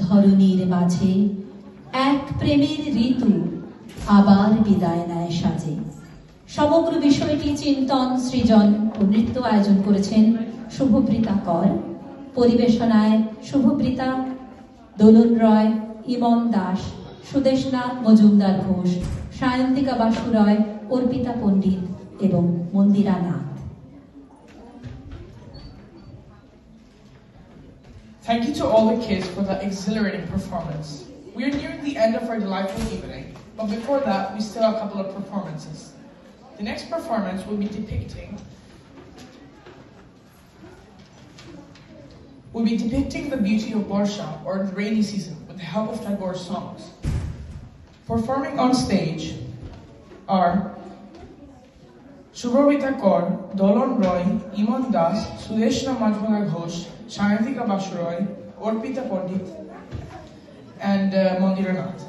ধরণীর মাঝে এক প্রেমের ঋতু আবার বিদায় নেয় সাজে। সমগ্র বিষয়টি চিন্তন, সৃজন ও নৃত্য আয়োজন করেছেন শুভবৃতা কর। পরিবেশনায় শুভবৃতা, দোলন রয়, ইমন দাস, সুদেশনা মজুমদার ঘোষ, সায়ন্তিকা বাসু রয়, অর্পিতা পণ্ডিত এবং মন্দিরা Nath. Thank you to all the kids for that exhilarating performance. We are nearing the end of our delightful evening, but before that, we still have a couple of performances. The next performance will be depicting the beauty of Barsha, or the rainy season, with the help of Tagore's songs. Performing on stage are Shubhavita Kaur, Dolon Roy, Iman Das, Sudeshna Majmuna Ghosh, Sayantika Basu Roy, Orpita Pandit, and Mandira Nath.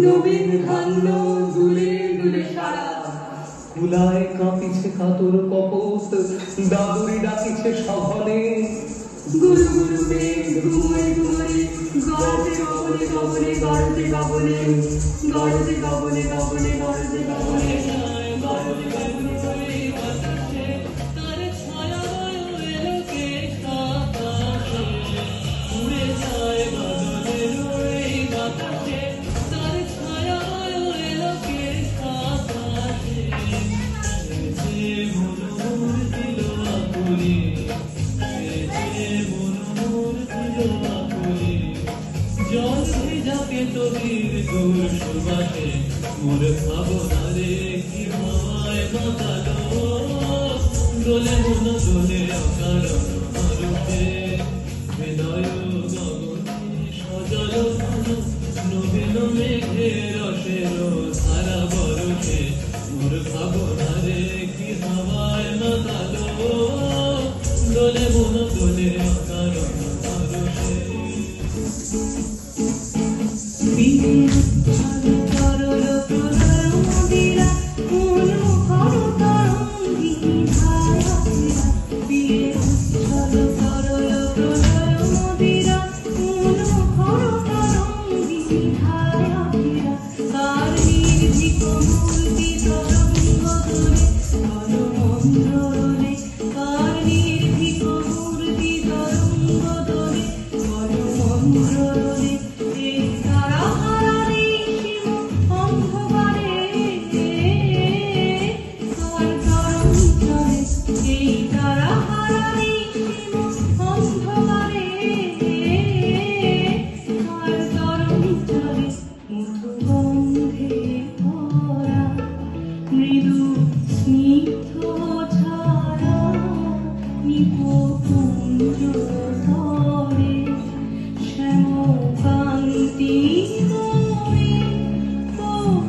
নবীন ধান্য দুলে দুলে সারা কুলায় কাঁপিছে কাতর কপোত দাদুরি ডাকিছে সঘনে গুরু গুরু মেঘ ঘুমে ঘুমে গড়তে গগনে গগনে গড়তে গগনে গড়তে গগনে গগনে গড়তে গগনে গড়তে গগনে গগনে বাতাসে তার ছায়া এলো কে বাতাসে উড়ে যায় বাদলের ওই বাতাসে তার ছায়া এলো কে বাতাসে যে মনোর দিল আকুলি যে মনোর দিল আকুলি জল ভেজাকে তোদের দূর সুবাসে মোর ভাবনারে কি হয় মাতালো দোলে মন দোলে অকারণ মারুতে হৃদয় গগনে সজল মন নবীন মেঘের রসের ধারা বরষে মোর ভাবনারে কি হাওয়ায় মাতালো দোলে মন দোলে অকারণ পরশে মৃদু স্নিগ্ধ ছায়া নিপুঞ্জ তরে শ্যামকান্তি মনে কোন